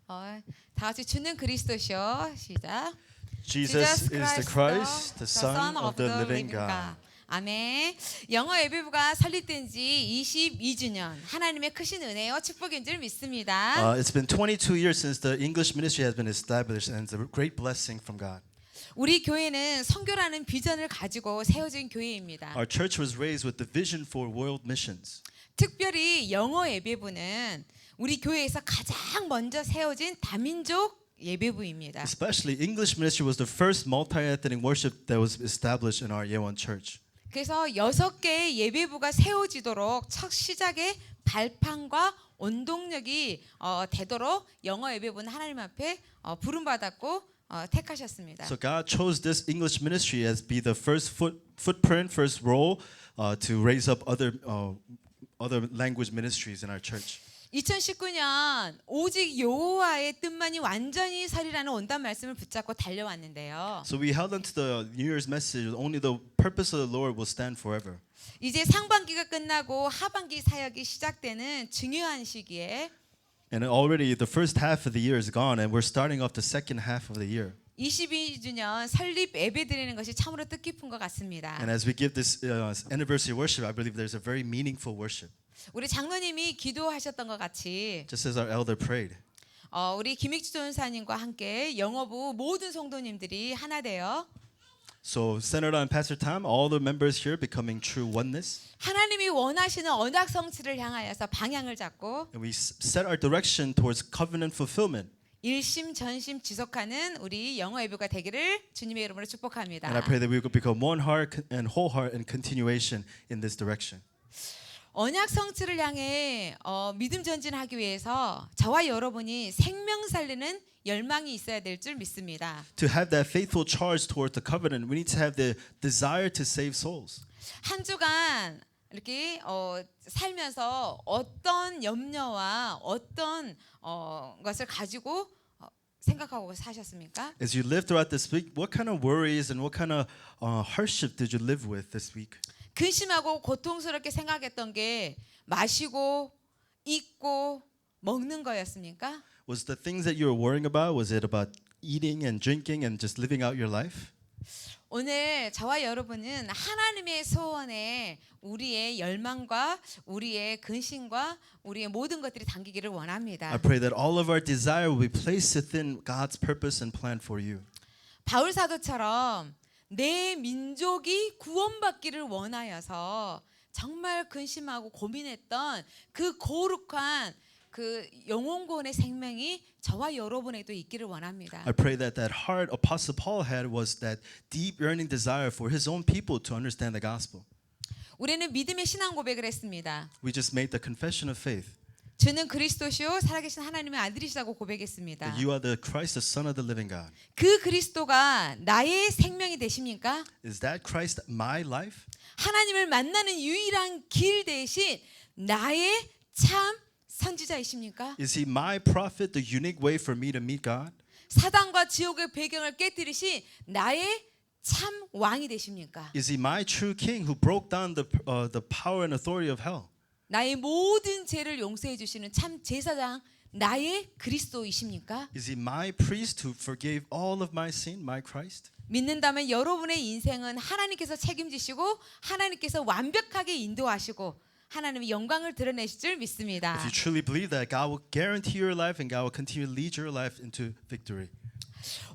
다 같이 주는 그리스도시요. 시작. Jesus is the Christ, the Son of the living God. 아멘. 영어 예배부가 설립된 지 22주년. 하나님의 크신 은혜요 축복인 줄 믿습니다. It's been 22 years since the English ministry has been established, and it's a great blessing from God. 우리 교회는 선교라는 비전을 가지고 세워진 교회입니다. Our church was raised with the vision for world missions. 특별히 영어 예배부는 우리 교회에서 가장 먼저 세워진 다민족 예배부입니다. Especially English ministry was the first multi-ethnic worship that was established in our Yeowon church. 그래서 6개의 예배부가 세워지도록 첫 시작의 발판과 원동력이 되도록 영어 예배부는 하나님 앞에 부름받았고 택하셨습니다. So God chose this English ministry as be the first footprint, first role to raise up other language ministries in our church. 2019년 오직 여호와의 뜻만이 완전히 서리라는 원단 말씀을 붙잡고 달려왔는데요. So we held onto the New Year's message. Only the purpose of the Lord will stand forever. 이제 상반기가 끝나고 하반기 사역이 시작되는 중요한 시기에 And already the first half of the year is gone, and we're starting off the second half of the year. 22주년 설립 예배 드리는 것이 참으로 뜻깊은 것 같습니다. And as we give this anniversary worship, I believe there's a very meaningful worship. 우리 장로님이 기도하셨던 것 같이 Just as our elder prayed. 우리 김익주 전사님과 함께 영어부 모든 성도님들이 하나 되어 So centered on Pastor Tom, all the members here becoming true oneness. 하나님이 원하시는 언약 성취를 향하여서 방향을 잡고 And we set our direction towards covenant fulfillment. 일심 전심 지속하는 우리 영어 예배가 되기를 주님의 이름으로 축복합니다. And I pray that we will become one heart and whole heart in continuation in this direction. 언약 성취를 향해 믿음 전진하기 위해서 저와 여러분이 생명 살리는 열망이 있어야 될 줄 믿습니다. To have that faithful charge towards the covenant, we need to have the desire to save souls. 한 주간 이렇게 살면서 어떤 염려와 어떤 것을 가지고 생각하고 사셨습니까? As you live throughout this week, what kind of worries and what kind of hardship did you live with this week? 근심하고 고통스럽게 생각했던 게 마시고 입고 먹는 거였습니까? Was the things that you were worrying about, was it about eating and drinking and just living out your life? 오늘 저와 여러분은 하나님의 소원에 우리의 열망과 우리의 근심과 우리의 모든 것들이 담기기를 원합니다. I pray that all of our desire will be placed within God's purpose and plan for you. 바울 사도처럼 내 민족이 구원받기를 원하여서 정말 근심하고 고민했던 그 거룩한 그 영혼구원의 생명이 저와 여러분에도 있기를 원합니다. I pray that that heart Apostle Paul had was that deep yearning desire for his own people to understand the gospel. 우리는 믿음의 신앙 고백을 했습니다. We just made the confession of faith. 주는 그리스도시요 살아계신 하나님의 아들이시라고 고백했습니다. That you are the Christ, the Son of the living God. 그 그리스도가 나의 생명이 되십니까? Is that Christ my life? 하나님을 만나는 유일한 길 대신 나의 참 선지자이십니까? Is he my prophet, the unique way for me to meet God? 사단과 지옥의 배경을 깨뜨리신 나의 참 왕이 되십니까? Is he my true king who broke down the power and authority of hell? 나의 모든 죄를 용서해 주시는 참 제사장 나의 그리스도이십니까? Is he my priest who forgave all of my sin, my Christ? 믿는다면 여러분의 인생은 하나님께서 책임지시고 하나님께서 완벽하게 인도하시고 하나님의 영광을 드러내실 줄 믿습니다. If you truly believe that, God will guarantee your life and God will continue to lead your life into victory.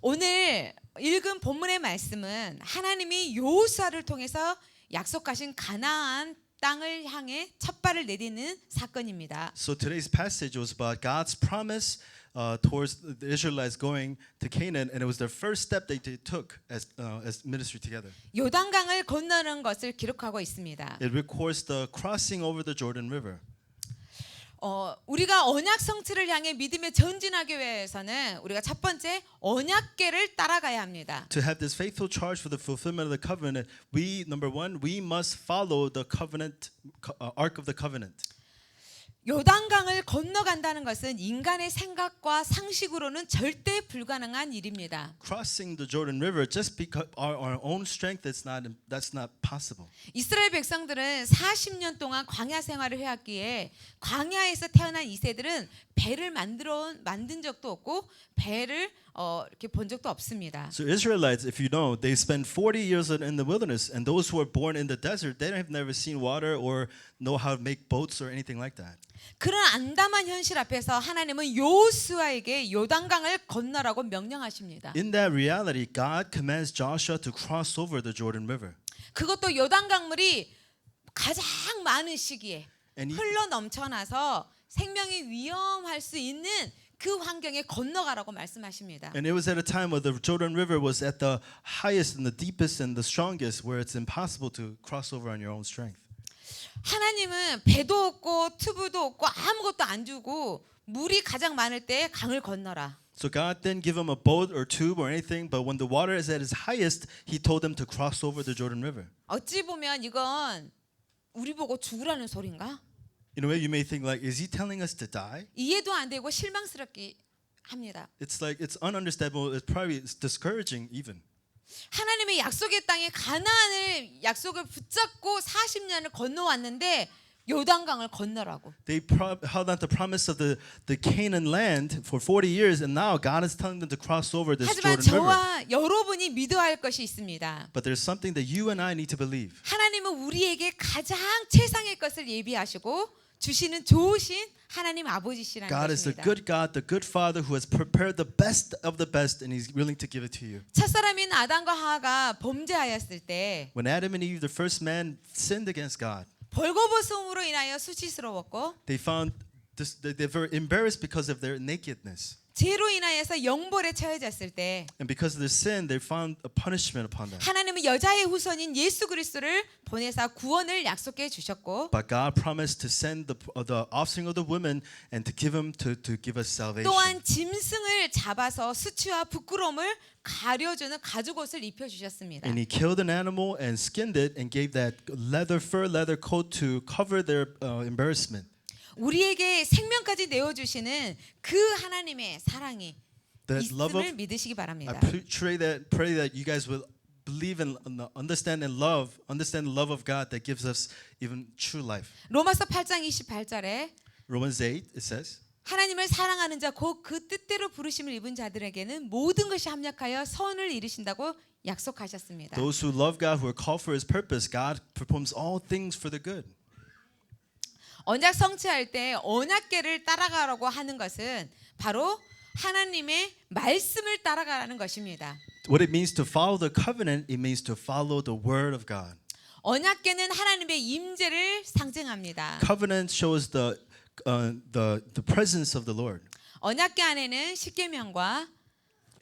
오늘 읽은 본문의 말씀은 하나님이 여호수아를 통해서 약속하신 가나안 땅을 향해 첫 발을 내딛는 사건입니다. So today's passage was about God's promise towards the Israelites going to Canaan, and it was their first step they took as ministry together. 요단강을 건너는 것을 기록하고 있습니다. It records the crossing over the Jordan River. 우리가 언약 성취를 향해 믿음에 전진하기 위해서는 우리가 첫 번째 언약궤를 따라가야 합니다. To have this faithful charge for the fulfillment of the covenant, number one, we must follow the covenant ark of the covenant. 요단강을 건너간다는 것은 인간의 생각과 상식으로는 절대 불가능한 일입니다. Crossing the Jordan River just because our own strength, that's not possible. 이스라엘 백성들은 40년 동안 광야 생활을 해왔기에 광야에서 태어난 이세들은 배를 만든 적도 없고 배를 이렇게 본 적도 없습니다. So Israelites, if you know, they spend 40 years in the wilderness, and those who are born in the desert, they have never seen water or know how to make boats or anything like that. 그런 암담한 현실 앞에서 하나님은 여호수아에게 요단강을 건너라고 명령하십니다. In that reality, God commands Joshua to cross over the Jordan River. 그것도 요단강물이 가장 많은 시기에 And 흘러 넘쳐나서 생명이 위험할 수 있는 그 환경에 건너가라고 말씀하십니다. And it was at a time where the Jordan River was at the highest and the deepest and the strongest, where it's impossible to cross over on your own strength. 하나님은 배도 없고 튜브도 없고 아무것도 안 주고 물이 가장 많을 때 강을 건너라. So God didn't give them a boat or tube or anything, but when the water is at its highest, He told them to cross over the Jordan River. 어찌 보면 이건 우리 보고 죽으라는 소린가? In a way, you may think like, is He telling us to die? 이해도 안 되고 실망스럽게 합니다. It's like it's ununderstandable. It's discouraging even. 하나님의 약속의 땅에 가나안을 약속을 붙잡고 40년을 건너왔는데 요단강을 건너라고. They held on to the promise of the Canaan land for 40 years, and now God is telling them to cross over this 하지만 Jordan River. 저와 여러분이 믿어야 할 것이 있습니다. But there's something that you and I need to believe. 하나님은 우리에게 가장 최상의 것을 예비하시고 주시는 좋으신 하나님 아버지시라는 God is the 것입니다. good God, the good Father who has prepared the best of the best, and He's willing to give it to you. 첫사람인 아담과 하와가 범죄하였을 때 When Adam and Eve, the first man, sinned against God, 벌거벗음으로 인하여 수치스러웠고 they found they were embarrassed because of their nakedness. 죄로 인하여서 영벌에 처해졌을 때 And because of their sin, they found a punishment upon them. 하나님은 여자의 후손인 예수 그리스도를 보내사 구원을 약속해 주셨고 But God promised to send the offspring of the woman and to give him to give us salvation. 또한 짐승을 잡아서 수치와 부끄러움을 가려주는 가죽옷을 입혀 주셨습니다. And He killed an animal and skinned it and gave that fur leather coat to cover their embarrassment. 우리에게 생명까지 내어주시는 그 하나님의 사랑이 That love 있음을 of 믿으시기 I 바랍니다. pray that you guys will believe and understand the love of God that gives us even true life. 로마서 8장 28절에 Romans 8 it says, 하나님을 사랑하는 자 곧 그 뜻대로 부르심을 입은 자들에게는 모든 것이 합력하여 선을 이루신다고 약속하셨습니다. those who love God, who are called for His purpose, God performs all things for the good. 언약 성취할 때 언약궤를 따라가라고 하는 것은 바로 하나님의 말씀을 따라가라는 것입니다. What it means to follow the covenant, it means to follow the word of God. 언약궤는 하나님의 임재를 상징합니다. Covenant shows the presence of the Lord. 언약궤 안에는 십계명과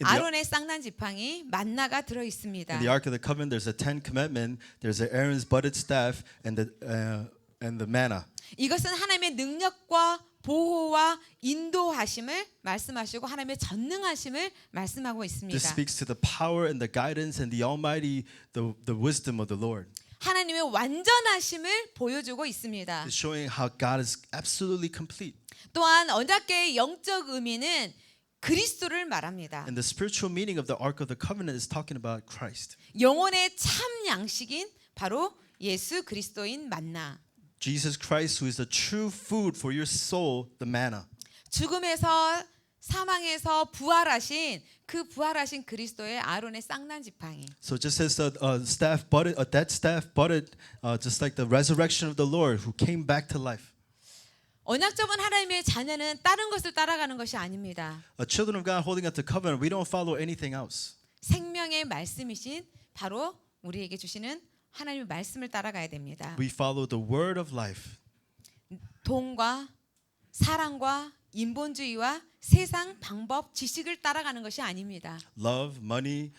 아론의 쌍난 지팡이 만나가 들어 있습니다. In the Ark of the Covenant, there's a Ten Commandment, there's Aaron's budded staff, and the manna. 이것은 하나님의 능력과 보호와 인도하심을 말씀하시고 하나님의 전능하심을 말씀하고 This 있습니다. speaks to the power and the guidance and the almighty, the wisdom of the Lord. 하나님의 완전하심을 보여주고 있습니다. It's showing how God is absolutely complete. 또한 언약궤의 영적 의미는 그리스도를 말합니다. And the spiritual meaning of the Ark of the Covenant is talking about Christ. 영혼의 참 양식인 바로 예수 그리스도인 만나. Jesus Christ, who is the true food for your soul, the manna. 죽음에서 사망에서 부활하신 그 부활하신 그리스도의 아론의 쌍난 지팡이. So just as that staff budded, just like the resurrection of the Lord, who came back to life. 언약 잡은 하나님의 자녀는 다른 것을 따라가는 것이 아닙니다. Children of God holding on to covenant, we don't follow anything else. 생명의 말씀이신 바로 우리에게 주시는 하나님의 말씀을 따라가야 됩니다. We follow the word of life. 돈과 사랑과 인본주의와 세상 방법 지식을 따라가는 것이 아닙니다. Love, money,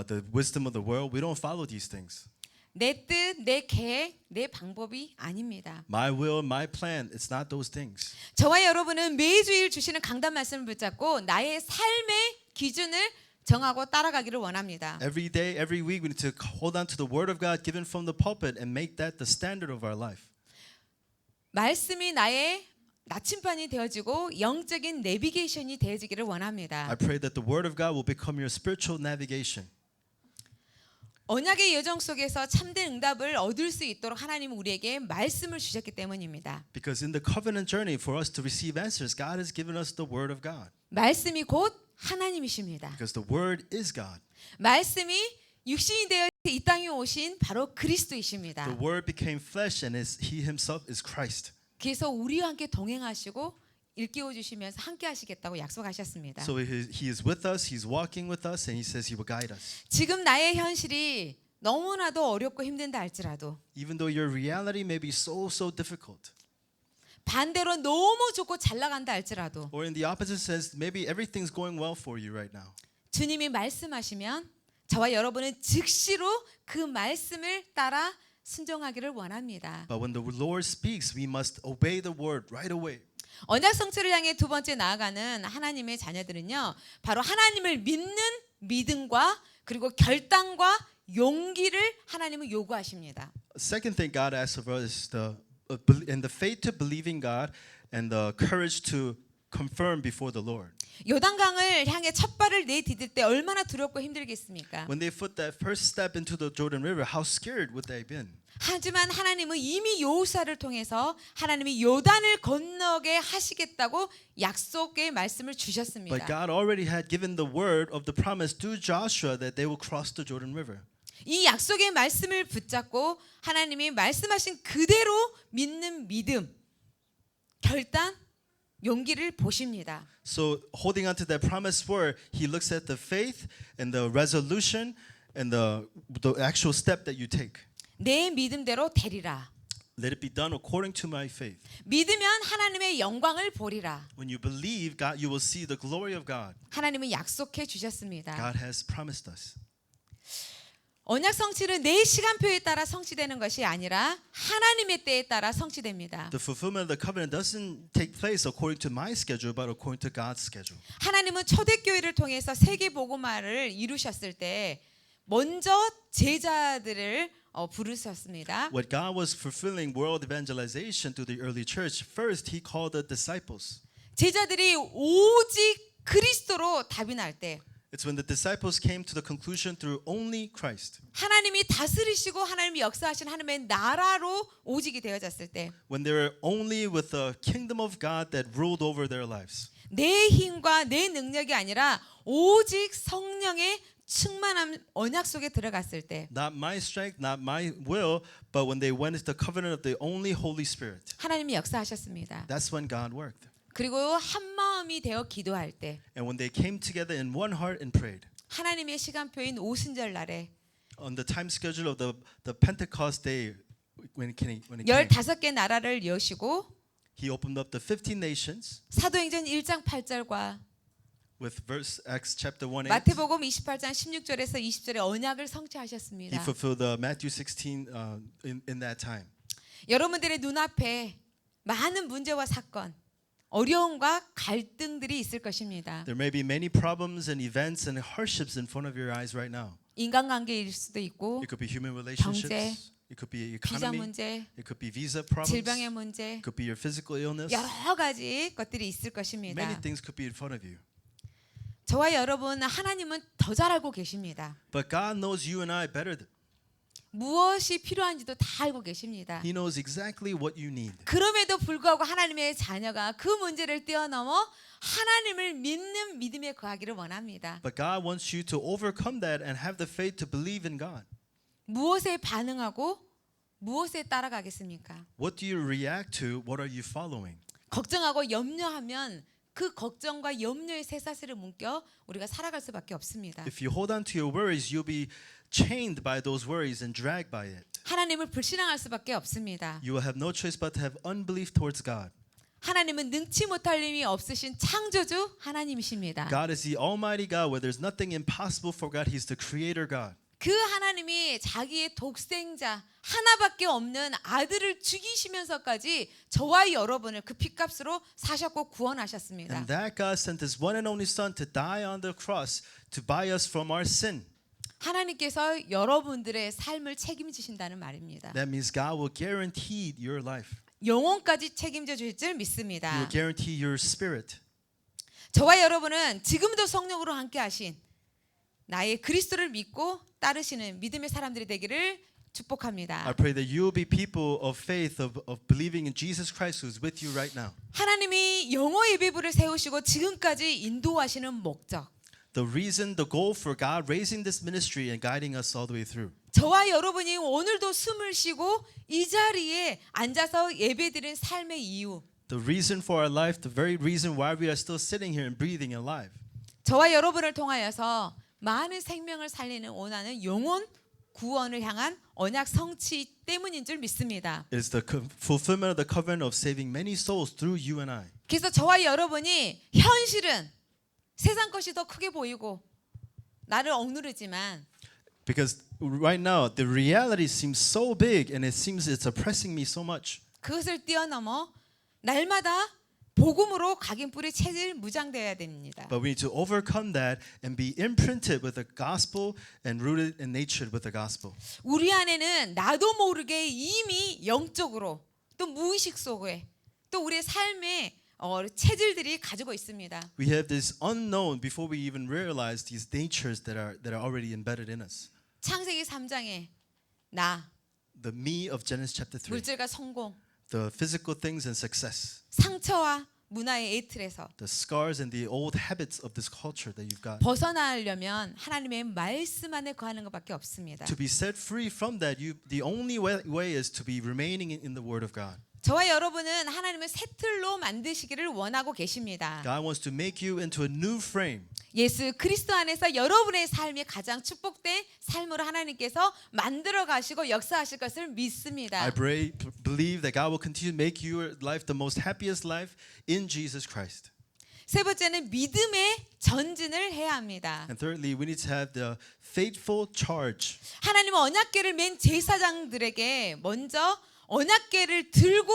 the wisdom of the world, we don't follow these things. 내 뜻, 내 계획, 내 방법이 아닙니다. My will, my plan, it's not those things. 저와 여러분은 매주일 주시는 강단 말씀을 붙잡고 나의 삶의 기준을 정하고 따라가기를 원합니다. Every day, every week, we need to hold on to the word of God given from the pulpit and make that the standard of our life. 말씀이 나침반이 되어지고 영적인 내비게이션이 되어지기를 원합니다. I pray that the Word of God will become your spiritual navigation. 언약의 여정 속에서 참된 응답을 얻을 수 있도록 하나님은 우리에게 말씀을 주셨기 때문입니다. Because in the covenant journey, for us to receive answers, God has given us the Word of God. 말씀이 곧 하나님이십니다. Because the Word is God. 말씀이 육신이 되어 이 땅에 오신 바로 그리스도이십니다. The Word became flesh, and He Himself is Christ. 그래서 우리와 함께 동행하시고 일깨워 주시면서 함께 하시겠다고 약속하셨습니다. So He is with us, He's walking with us, and He says He will guide us. 지금 나의 현실이 너무나도 어렵고 힘든다 할지라도 Even though your reality may be so difficult, 반대로 너무 좋고 잘 나간다 할지라도 or in the opposite sense, maybe everything's going well for you right now. 주님이 말씀하시면 저와 여러분은 즉시로 그 말씀을 따라 순종하기를 원합니다. But when the Lord speaks, we must obey the word right away. 언약 성취를 향해 두 번째 나아가는 하나님의 자녀들은요, 바로 하나님을 믿는 믿음과 그리고 결단과 용기를 하나님은 요구하십니다. Second thing God asks of us is the faith to believing God and the courage to confirm before the Lord. 요단강을 향해 첫 발을 내디딜 때 얼마나 두렵고 힘들겠습니까? When they put that first step into the Jordan River, how scared would they have been? 하지만 하나님은 이미 여호수아를 통해서 하나님이 요단을 건너게 하시겠다고 약속의 말씀을 But 주셨습니다. God already had given the word of the promise to Joshua that they will cross the Jordan River. 이 약속의 말씀을 붙잡고 하나님이 말씀하신 그대로 믿는 믿음, 결단, 용기를 보십니다. So holding on to that promised word, he looks at the faith and the resolution and the actual step that you take. 내 믿음대로 되리라. Let it be done according to my faith. 믿으면 하나님의 영광을 보리라. When you believe God, you will see the glory of God. 하나님은 약속해 주셨습니다. God has promised us. 언약 성취는 내 시간표에 따라 성취되는 것이 아니라 하나님의 때에 따라 성취됩니다. The fulfillment of the covenant doesn't take place according to my schedule, but according to God's schedule. 하나님은 초대교회를 통해서 세계 복음화를 이루셨을 때 먼저 제자들을 부르셨습니다. When God was fulfilling world evangelization through the early church, first He called the disciples. 제자들이 오직 그리스도로 답이 날 때 It's when the disciples came to the conclusion through only Christ. 하나님이 다스리시고 하나님이 역사하신 하나님의 나라로 오직이 되어졌을 때 When they were only with the kingdom of God that ruled over their lives. 내 힘과 내 능력이 아니라 오직 성령의 충만한 언약 속에 들어갔을 때 Not my strength, not my will, but when they went into the covenant of the only Holy Spirit. 하나님이 역사하셨습니다. That's when God worked. 그리고 한 마음이 되어 기도할 때 And when they came together in one heart and prayed. 하나님의 시간표인 오순절 날에 On the time schedule of the Pentecost day, when it came, 15개 나라를 여시고 He opened up the 15 nations 사도행전 1장 8절과 with verse Acts chapter 1:8. 마태복음 28장 16절에서 20절에 언약을 He 성취하셨습니다. fulfilled Matthew 16 in that time. 여러분들의 눈앞에 많은 문제와 사건, 어려움과 갈등들이 있을 것입니다. There may be many problems and events and hardships in front of your eyes right now. 인간관계일 수도 있고 It could be human relationships. 경제, It could be 비자 economy. 문제, It could be visa problems. 질병의 문제, It could be your physical illness. 여러 가지 것들이 있을 것입니다. Many things could be in front of you. 저와 여러분 하나님은 더 잘 알고 계십니다. But God knows you and I better. 무엇이 필요한지도 다 알고 계십니다. He knows exactly what you need. 그럼에도 불구하고 하나님의 자녀가 그 문제를 뛰어넘어 하나님을 믿는 믿음에 거하기를 원합니다. But God wants you to overcome that and have the faith to believe in God. 무엇에 반응하고 무엇에 따라가겠습니까? What do you react to? What are you following? 걱정하고 염려하면 그 걱정과 염려의 쇠사슬을 묶여 우리가 살아갈 수밖에 없습니다. If you hold on to your worries, you'll be chained by those worries and dragged by it. 하나님을 불신앙할 수밖에 없습니다. You will have no choice but to have unbelief towards God. 하나님은 능치 못할 힘이 없으신 창조주 하나님이십니다. God is the Almighty God where there's nothing impossible for God. He's the Creator God. 그 하나님이 자기의 독생자 하나밖에 없는 아들을 죽이시면서까지 저와 여러분을 그 핏값으로 사셨고 구원하셨습니다. And that God sent His one and only Son to die on the cross to buy us from our sin. 하나님께서 여러분들의 삶을 책임지신다는 말입니다. That means God will guarantee your life. 영혼까지 책임져 주실 줄 He 믿습니다. will guarantee your spirit. 저와 여러분은 지금도 성령으로 함께 하신 나의 그리스도를 믿고 따르시는 믿음의 사람들이 되기를 축복합니다. I pray that you will be people of faith, of believing in Jesus Christ who is with you right now. 하나님이 영어 예배부를 세우시고 지금까지 인도하시는 목적, The reason, the goal for God raising this ministry and guiding us all the way through. 저와 여러분이 오늘도 숨을 쉬고 이 자리에 앉아서 예배드린 삶의 이유, The reason for our life, the very reason why we are still sitting here and breathing alive. 저와 여러분을 통하여서 많은 생명을 살리는 원하는 영혼 구원을 향한 언약 성취 때문인 줄 믿습니다. It is the fulfillment of the covenant of saving many souls through you and I. 그래서 저와 여러분이 현실은 세상 것이 더 크게 보이고 나를 억누르지만 Because right now, the reality seems so big and it seems it's oppressing me so much. 그것을 뛰어넘어 날마다 복음으로 각인 뿌리 체질 무장되어야 됩니다. But we need to overcome that and be imprinted with the gospel and rooted and natured with the gospel. 우리 안에는 나도 모르게 이미 영적으로 또 무의식 속에 또 우리의 삶의 체질들이 가지고 있습니다. We have this unknown before we even realize these natures that are already embedded in us. 창세기 3장에 나, The me of Genesis chapter 3. 물질과 성공, The physical things and success. 상처와 문화의 에이틀에서 The scars and the old habits of this culture that you've got. 벗어나려면 하나님의 말씀 안에 거하는 것밖에 없습니다. To be set free from that, the only way is to be remaining in the Word of God. 저와 여러분은 하나님을 새 틀로 만드시기를 원하고 계십니다. God wants to make you into a new frame. 예수 그리스도 안에서 여러분의 삶이 가장 축복된 삶으로 하나님께서 만들어 가시고 역사하실 것을 믿습니다. I believe that God will continue to make your life the most happiest life in Jesus Christ. 세 번째는 믿음의 전진을 해야 합니다. And thirdly, we need to have the faithful charge. 하나님은 언약궤를 맨 제사장들에게 먼저 언약궤를 들고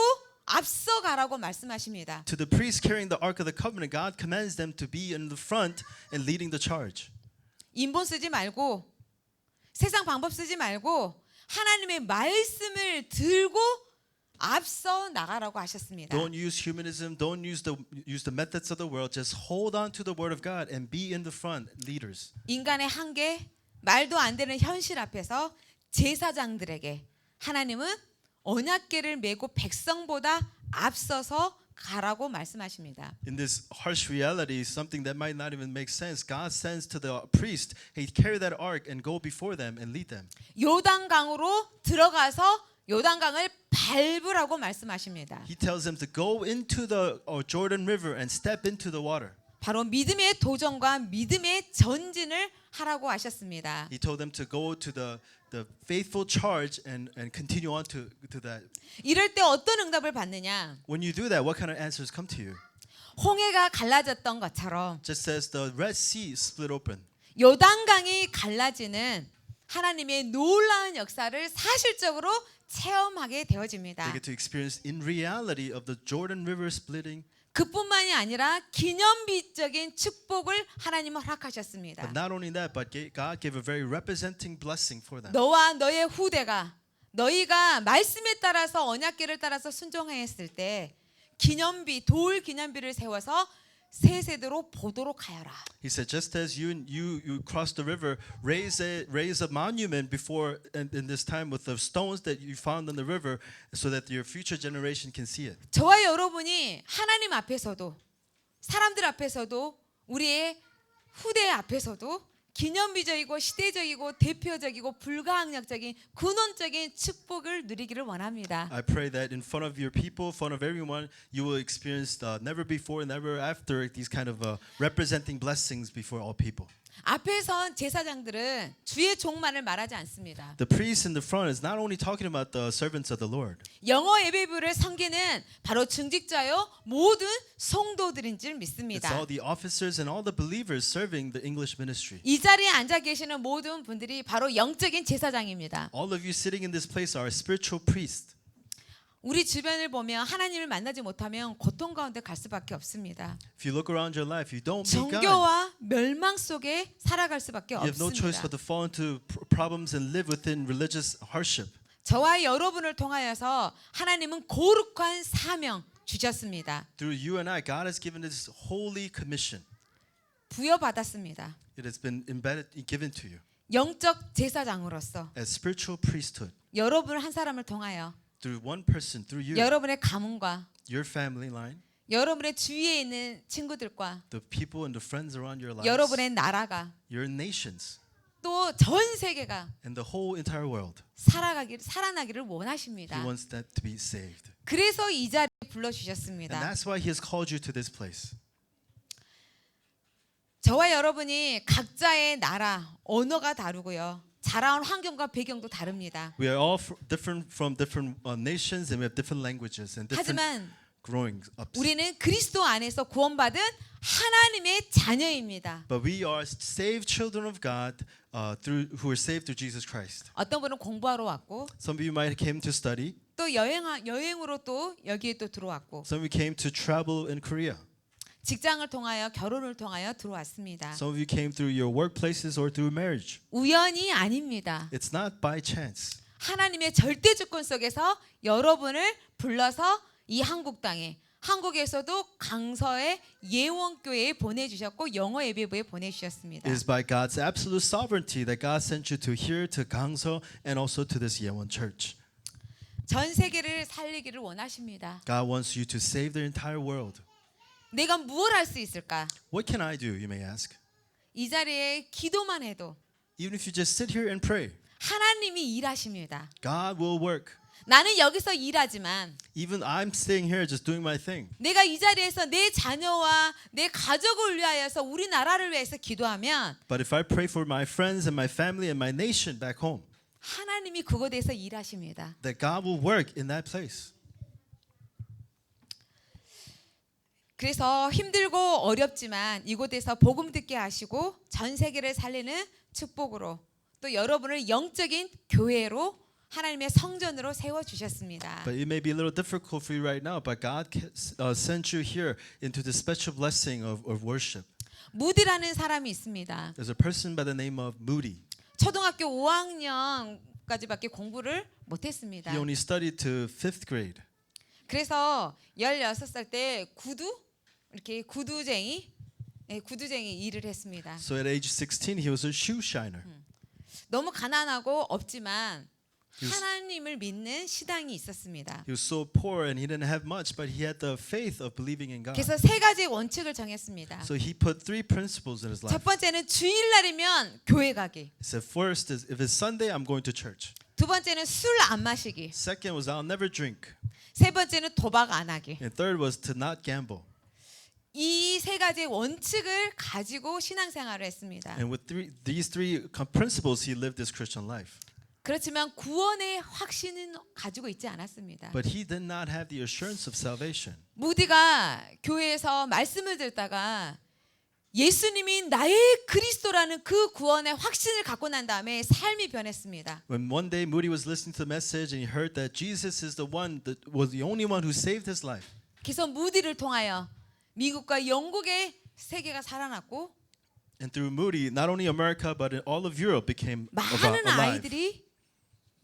앞서 가라고 말씀하십니다. To the priests carrying the Ark of the Covenant, God commands them to be in the front and leading the charge. 인본 쓰지 말고 세상 방법 쓰지 말고 하나님의 말씀을 들고 앞서 나가라고 하셨습니다. Don't use humanism. Don't use the methods of the world. Just hold on to the Word of God and be in the front, leaders. 인간의 한계, 말도 안 되는 현실 앞에서 제사장들에게 하나님은 언약궤를 메고 백성보다 앞서서 가라고 말씀하십니다. In this harsh reality, something that might not even make sense, God sends to the priest, hey, carry that ark and go before them and lead them. 요단강으로 들어가서 요단강을 밟으라고 말씀하십니다. He tells them to go into the Jordan River and step into the water. 바로 믿음의 도전과 믿음의 전진을 하라고 하셨습니다. He told them to go to the faithful charge and continue on to that. 이럴 때 어떤 응답을 받느냐? When you do that, what kind of answers come to you? 홍해가 갈라졌던 것처럼 Just as the Red Sea split open. 요단강이 갈라지는 하나님의 놀라운 역사를 사실적으로 체험하게 되어집니다. They get to experience in reality of the Jordan River splitting. 그뿐만이 아니라 기념비적인 축복을 하나님은 허락하셨습니다. But not only that, but God gave a very representing blessing for them. 너와 너의 후대가 너희가 말씀에 따라서 언약궤를 따라서 순종하였을 때 기념비 돌 기념비를 세워서 세 세대로 보도록 하여라. He said, just as you cross the river, raise a monument before in this time with the stones that you found in the river, so that your future generation can see it. 저와 여러분이 하나님 앞에서도 사람들 앞에서도 우리의 후대 앞에서도 기념비적이고 시대적이고 대표적이고 불가항력적인 근원적인 축복을 누리기를 원합니다. I pray that in front of your people, in front of everyone, you will experience never before, never after these kind of representing blessings before all people. 앞에선 제사장들은 주의 종만을 말하지 않습니다. The priest in the front is not only talking about the servants of the Lord. 영어 예배부를 섬기는 바로 중직자요 모든 성도들인 줄 It's 믿습니다. all the officers and all the believers serving the English ministry. 이 자리에 앉아 계시는 모든 분들이 바로 영적인 제사장입니다. All of you sitting in this place are spiritual priests. 우리 주변을 보면 하나님을 만나지 못하면 고통 가운데 갈 수밖에 없습니다. If you look around your life, you don't meet God. 정교와 멸망 속에 살아갈 수밖에 You have no choice 없습니다. but to fall into problems and live within religious hardship. 저와 여러분을 통하여서 하나님은 거룩한 사명 주셨습니다. Through you and I, God has given this holy commission. 부여받았습니다. It has been embedded, given to you 영적 제사장으로서 as spiritual priesthood. 여러분 한 사람을 통하여 Through one person, through you, 여러분의 가문과 your family line, 여러분의 주위에 있는 친구들과 the people and the friends around your lives, 여러분의 나라가 your nations, 또 전 세계가 and the whole entire world. 살아나기를 원하십니다. He wants them to be saved. 그래서 이 자리에 And 불러주셨습니다. that's why He has called you to this place. 저와 여러분이 각자의 나라, 언어가 다르고요. 자라온 환경과 배경도 다릅니다. We are all different from different nations, and we have different languages and different 하지만 growing ups. 우리는 그리스도 안에서 구원받은 하나님의 자녀입니다. But we are saved children of God who are saved through Jesus Christ. 어떤 분은 공부하러 왔고 Some of you might have came to study. 또 여행으로 또 여기에 또 들어왔고 Some of you came to travel in Korea. 직장을 통하여 결혼을 통하여 들어왔습니다. Some of you came through your workplaces or through marriage. 우연이 아닙니다. It's not by chance. 하나님의 절대 주권 속에서 여러분을 불러서 이 한국 땅에 한국에서도 강서의 예원교회에 보내주셨고 영어 예배부에 보내주셨습니다. It is by God's absolute sovereignty that God sent you to here, to Gangso, and also to this Yewon church. 전 세계를 살리기를 원하십니다. God wants you to save the entire world. 내가 무엇 할 수 있을까? What can I do, you may ask? 이 자리에 기도만 해도 Even if you just sit here and pray, 하나님이 일하십니다. God will work. 나는 여기서 일하지만 Even I'm staying here just doing my thing. 내가 이 자리에서 내 자녀와 내 가족을 위하여서 우리나라를 위해서 기도하면 But if I pray for my friends and my family and my nation back home, 하나님이 그것에 대해서 일하십니다. that God will work in that place. 그래서 힘들고 어렵지만 이곳에서 복음 듣게 하시고 전 세계를 살리는 축복으로 또 여러분을 영적인 교회로 하나님의 성전으로 세워 주셨습니다. But it may be a little difficult for you right now, but God sent you here into the special blessing of worship. 무디라는 사람이 있습니다. There's a person by the name of Moody. 초등학교 5학년까지밖에 공부를 못했습니다. He only studied to 5th grade. 그래서 16살 때 구두쟁이 일을 했습니다. So at age 16, he was a shoe shiner. 너무 가난하고 없지만 He was- 하나님을 믿는 신앙이 있었습니다. He was so poor and he didn't have much, but he had the faith of believing in God. 그래서 세 가지 원칙을 정했습니다. So he put 3 principles in his life. 첫 번째는 주일날이면 교회 가기. He said, first is if it's Sunday, I'm going to church. 두 번째는 술 안 마시기. Second was I'll never drink. 세 번째는 도박 안 하기. And third was to not gamble. 이 세 가지 원칙을 가지고 신앙생활을 했습니다. And with these three principles, he lived his Christian life. 그렇지만 구원의 확신은 가지고 있지 않았습니다. But he did not have the assurance of salvation. 무디가 교회에서 말씀을 듣다가 예수님이 나의 그리스도라는 그 구원의 확신을 갖고 난 다음에 삶이 변했습니다. When one day Moody was listening to the message and he heard that Jesus is the one that was the only one who saved his life. 그래서 무디를 통하여 미국과 영국의 세계가 살아났고 And through Moody, not only America but all of Europe became 많은 alive. 아이들이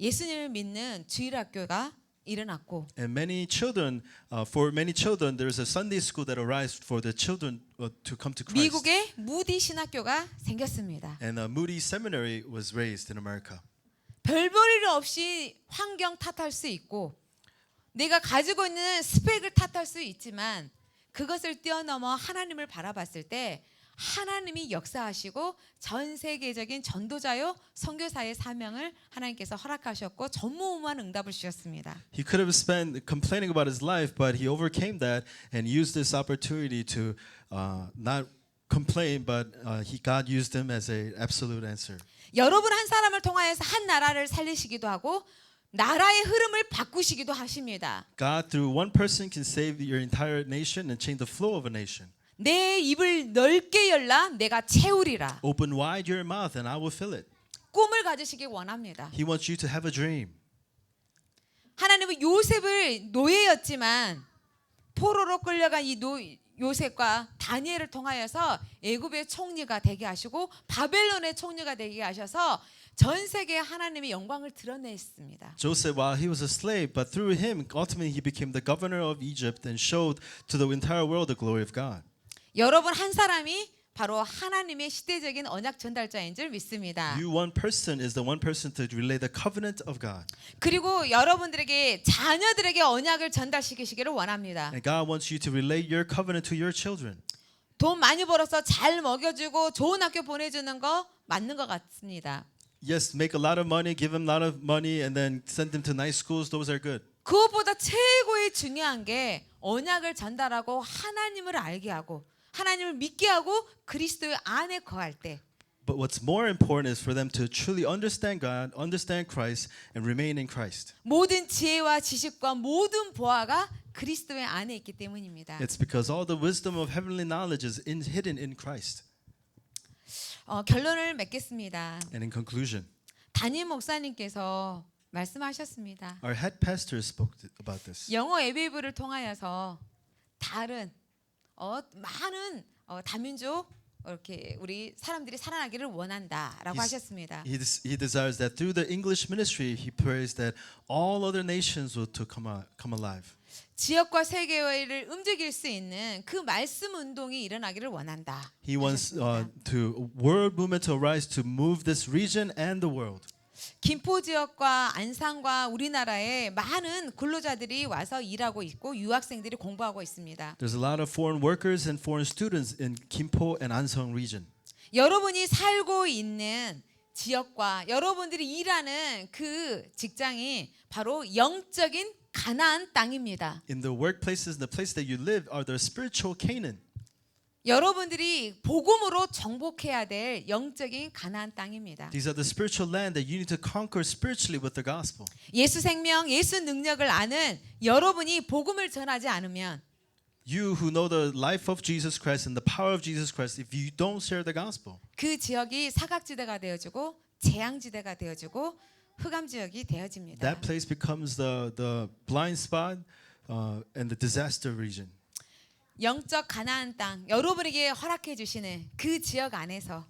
예수님을 믿는 주일학교가 일어났고 And many children, for many children, there is a Sunday school that arises for the children to come to Christ. 미국의 무디 신학교가 생겼습니다. And Moody Seminary was raised in America. 별볼일 없이 환경 탓할 수 있고 내가 가지고 있는 스펙을 탓할 수 있지만 그것을 뛰어넘어 하나님을 바라봤을 때 하나님이 역사하시고 전 세계적인 전도자요 선교사의 사명을 하나님께서 허락하셨고 전무후무한 응답을 주셨습니다. He could have spent complaining about his life, but he overcame that and used this opportunity to not complain, but God used him as an absolute answer. 여러분 한 사람을 통하여서 한 나라를 살리시기도 하고 나라의 흐름을 바꾸시기도 하십니다. God, through one person, can save your entire nation and change the flow of a nation. 내 입을 넓게 열라 내가 채우리라. Open wide your mouth and I will fill it. 꿈을 가지시기 원합니다. He wants you to have a dream. 하나님은 요셉을 노예였지만 포로로 끌려간 이 요셉과 다니엘을 통하여서 애굽의 총리가 되게 하시고 바벨론의 총리가 되게 하셔서 전 세계에 하나님의 영광을 드러냈습니다. Joseph, while he was a slave, but through him, ultimately he became the governor of Egypt and showed to the entire world the glory of God. 여러분 한 사람이 바로 하나님의 시대적인 언약 전달자인 줄 믿습니다. You one person is the one person to relay the covenant of God. 그리고 여러분들에게 자녀들에게 언약을 전달시키시기를 원합니다. And God wants you to relay your covenant to your children. 돈 많이 벌어서 잘 먹여주고 좋은 학교 보내주는 거 맞는 것 같습니다. Yes, make a lot of money, give them a lot of money, and then send them to nice schools. Those are good. 그것보다 최고의 중요한 게 언약을 전달하고 하나님을 알게 하고 하나님을 믿게 하고 그리스도의 안에 거할 때 But what's more important is for them to truly understand God, understand Christ, and remain in Christ. 모든 지혜와 지식과 모든 보화가 그리스도의 안에 있기 때문입니다. It's because all the wisdom of heavenly knowledge is hidden in Christ. 결론을 맺겠습니다. And in conclusion, 담임 목사님께서 말씀하셨습니다. our head pastor spoke about this. 영어 예배부를 통하여서 다른 많은 다민족 이렇게 우리 사람들이 살아나기를 원한다라고 하셨습니다. He desires that through the English ministry, he prays that all other nations will to come alive. 지역과 세계를 움직일 수 있는 그 말씀 운동이 일어나기를 원한다. He wants 하셨습니다. to world movement to arise to move this region and the world. 김포 지역과 안산과 우리나라에 많은 근로자들이 와서 일하고 있고 유학생들이 공부하고 있습니다. There's a lot of foreign workers and foreign students in Gimpo and Ansong region. 여러분이 살고 있는 지역과 여러분들이 일하는 그 직장이 바로 영적인 가나안 땅입니다. In the workplaces, the place that you live are the spiritual Canaan. 여러분들이 복음으로 정복해야 될 영적인 가나안 땅입니다. These are the spiritual land that you need to conquer spiritually with the gospel. 예수 생명, 예수 능력을 아는 여러분이 복음을 전하지 않으면 You who know the life of Jesus Christ and the power of Jesus Christ, if you don't share the gospel, 그 지역이 사각지대가 되어주고 재앙지대가 되어주고 흑암지역이 되어집니다. that place becomes the blind spot and the disaster region. 영적 가나안 땅 여러분에게 허락해 주시는 그 지역 안에서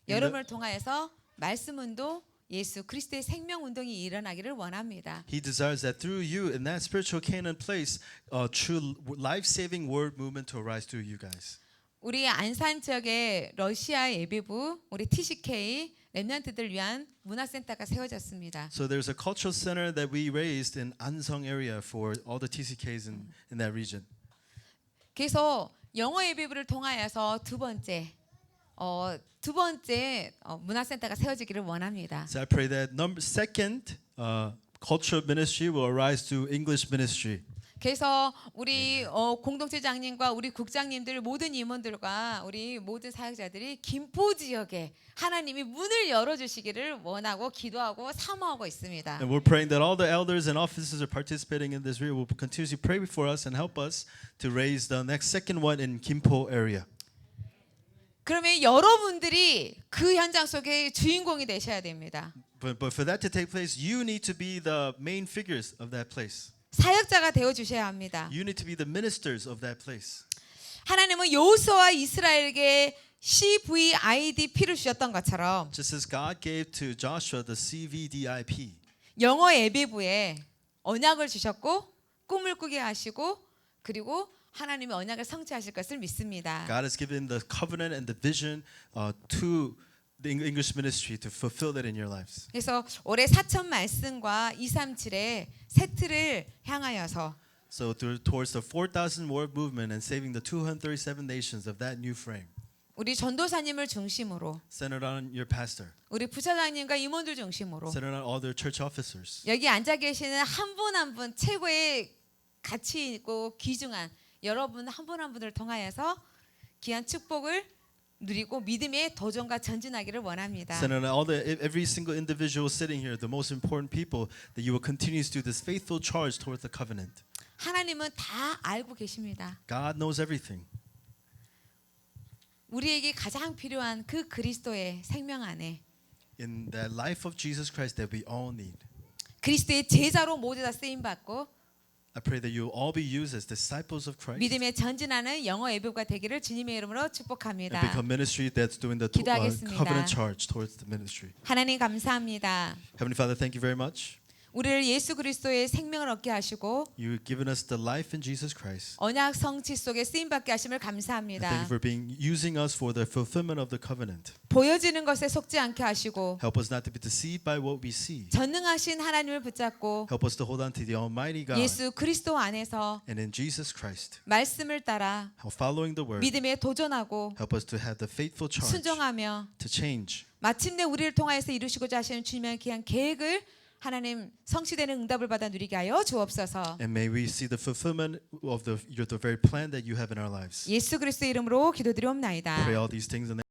여러분을 통하여서 말씀 운동, 예수 그리스도의 생명 운동이 일어나기를 원합니다. He desires that through you in that spiritual Canaan place, true life-saving word movement to arise through you guys. 우리 안산 지역에 러시아 예배부, 우리 TCK 렘넌트들 위한 문화센터가 세워졌습니다. So there's a cultural center that we raised in Ansong area for all the TCKs in that region. 그래서 영어 예배부를 통하여서 두 번째 문화센터가 세워지기를 원합니다. So I pray that second cultural ministry will arise to English ministry. 그래서 우리 공동체장님과 우리 국장님들 모든 임원들과 우리 모든 사역자들이 김포 지역에 하나님이 문을 열어주시기를 원하고 기도하고 사모하고 있습니다. And we're praying that all the elders and officers are participating in this will continuously pray before us and help us to raise the next second one in Gimpo area. 그러면 여러분들이 그 현장 속의 주인공이 되셔야 됩니다. But for that to take place, you need to be the main figures of that place. 사역자가 되어 주셔야 합니다. You need to be the ministers of that place. 하나님은 여호수아와 이스라엘에게 CVIDP를 주셨던 것처럼 Just as God gave to Joshua the CVDIP. 영어 예배부에 언약을 주셨고 꿈을 꾸게 하시고 그리고 하나님의 언약을 성취하실 것을 믿습니다. God has given the covenant and the vision to the English ministry to fulfill that in your lives. 그래서 올해 4천 말씀과 237의 세트를 향하여서 So towards the 4,000 word movement and saving the 237 nations of that new frame, 우리 전도사님을 중심으로 centered on your pastor, 우리 부차장님과 임원들 중심으로 centered on all their church officers. 여기 앉아 계시는 한 분 한 분 최고의 가치 있고 귀중한 여러분 한 분 한 분을 통하여서 귀한 축복을 누리고 믿음의 도전과 전진하기를 원합니다. Centered on every single individual sitting here, the most important people, that you will continue to do this faithful charge towards the covenant. 하나님은 다 알고 계십니다. God knows everything. 우리에게 가장 필요한 그 그리스도의 생명 안에 In the life of Jesus Christ that we all need. 그리스도의 제자로 모두 다 쓰임 받고 I pray that you will all be used as disciples of Christ 믿음에 전진하는 영어 예배가 되기를 주님의 이름으로 and 축복합니다. become ministry that's doing the 기도하겠습니다. covenant charge towards the ministry. 하나님 감사합니다. Heavenly Father, thank you very much. 우리를 예수 그리스도의 생명을 얻게 하시고 You've given us the life in Jesus Christ. 언약 성취 속에 쓰임 받게 하심을 And thank 감사합니다. you for using us for the fulfillment of the covenant. 보여지는 것에 속지 않게 하시고 Help us not to be deceived by what we see. 전능하신 하나님을 붙잡고 Help us to hold on to the Almighty God. 예수 그리스도 안에서 And in Jesus Christ, 말씀을 따라 following the word, 믿음에 도전하고 help us to have the faithful charge 순종하며 to change. 마침내 우리를 통하여서 이루시고자 하시는 주님의 귀한 계획을 하나님 성취되는 응답을 받아 누리게 하여 주옵소서. And may we see the fulfillment of the very plan that you have in our lives. 예수 그리스도의 이름으로 기도드리옵나이다. Pray all these things in the